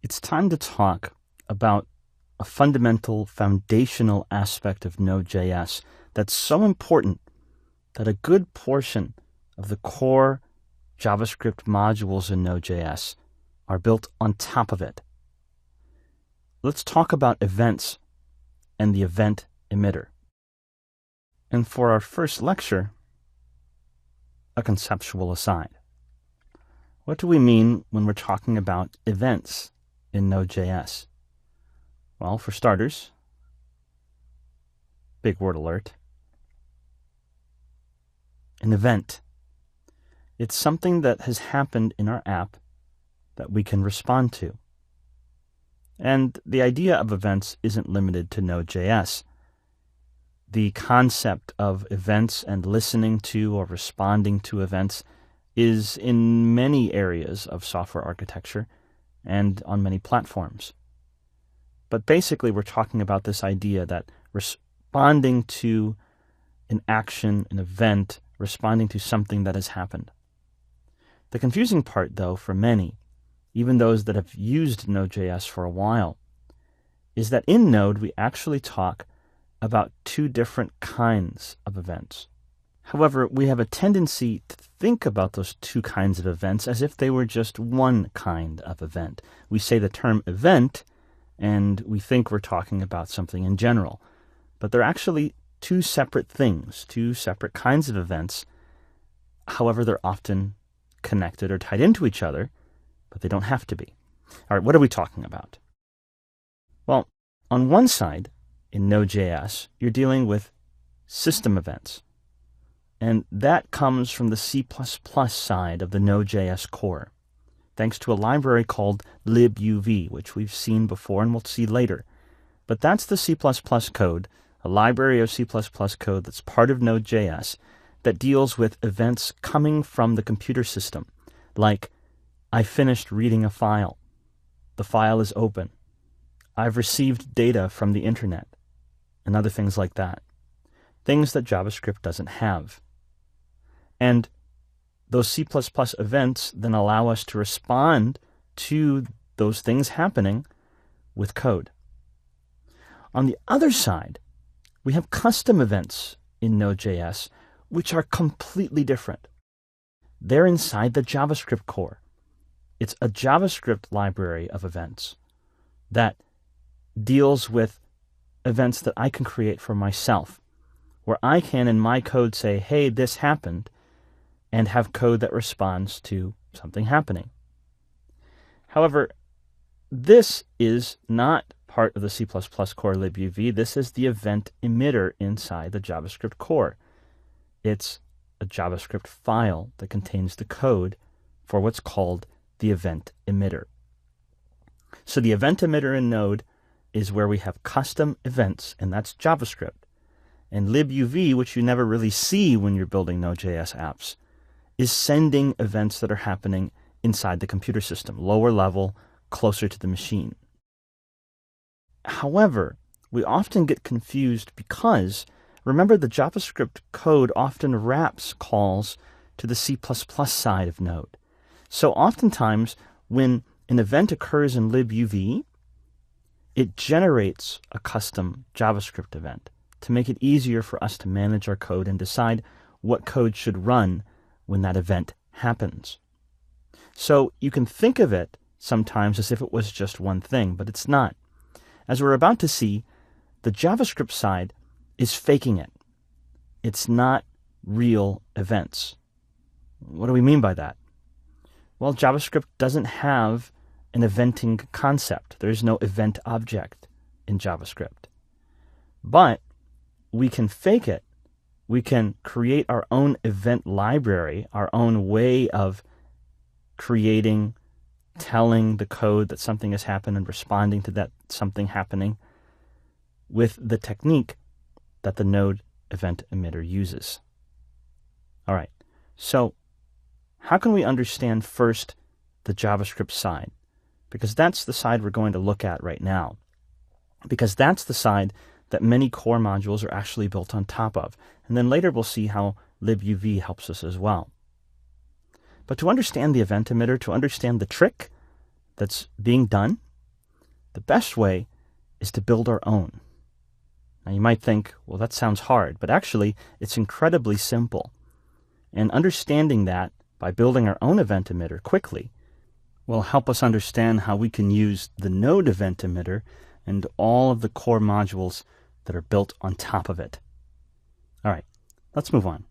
It's time to talk about a fundamental, foundational aspect of Node.js that's so important that a good portion of the core JavaScript modules in Node.js are built on top of it. Let's talk about events and the event emitter. And for our first lecture, a conceptual aside. What do we mean when we're talking about events in Node.js? Well, for starters, big word alert, an event. It's something that has happened in our app that we can respond to. And the idea of events isn't limited to Node.js. The concept of events and listening to or responding to events is in many areas of software architecture and on many platforms. But basically, we're talking about this idea that responding to an action, an event, responding to something that has happened. The confusing part, though, for many, even those that have used Node.js for a while, is that in Node we actually talk about two different kinds of events. However, we have a tendency to think about those two kinds of events as if they were just one kind of event. We say the term event, and we think we're talking about something in general. But they're actually two separate things, two separate kinds of events. However, they're often connected or tied into each other, but they don't have to be. All right, what are we talking about? Well, on one side, in Node.js, you're dealing with system events. And that comes from the C++ side of the Node.js core, thanks to a library called libuv, which we've seen before and we'll see later. But that's the C++ code, a library of C++ code that's part of Node.js that deals with events coming from the computer system, like I finished reading a file. The file is open. I've received data from the internet, and other things like that. Things that JavaScript doesn't have. And those C++ events then allow us to respond to those things happening with code. On the other side, we have custom events in Node.js, which are completely different. They're inside the JavaScript core. It's a JavaScript library of events that deals with events that I can create for myself, where I can in my code say, hey, this happened, and have code that responds to something happening. However, this is not part of the C++ core libuv. This is the event emitter inside the JavaScript core. It's a JavaScript file that contains the code for what's called the event emitter. So the event emitter in Node is where we have custom events, and that's JavaScript. And libuv, which you never really see when you're building Node.js apps, is sending events that are happening inside the computer system, lower level, closer to the machine. However, we often get confused because, remember, the JavaScript code often wraps calls to the C++ side of Node. So oftentimes, when an event occurs in libuv, it generates a custom JavaScript event to make it easier for us to manage our code and decide what code should run when that event happens. So you can think of it sometimes as if it was just one thing, but it's not. As we're about to see, the JavaScript side is faking it. It's not real events. What do we mean by that? Well, JavaScript doesn't have an eventing concept. There's no event object in JavaScript. But we can fake it. We can create our own event library, our own way of creating, telling the code that something has happened and responding to that something happening with the technique that the Node event emitter uses. All right, so how can we understand first the JavaScript side? Because that's the side we're going to look at right now. Because that's the side that many core modules are actually built on top of. And then later we'll see how libuv helps us as well. But to understand the event emitter, to understand the trick that's being done The best way is to build our own. Now you might think, well, that sounds hard, but actually it's incredibly simple. And understanding that by building our own event emitter quickly will help us understand how we can use the node event emitter and all of the core modules that are built on top of it. All right, let's move on.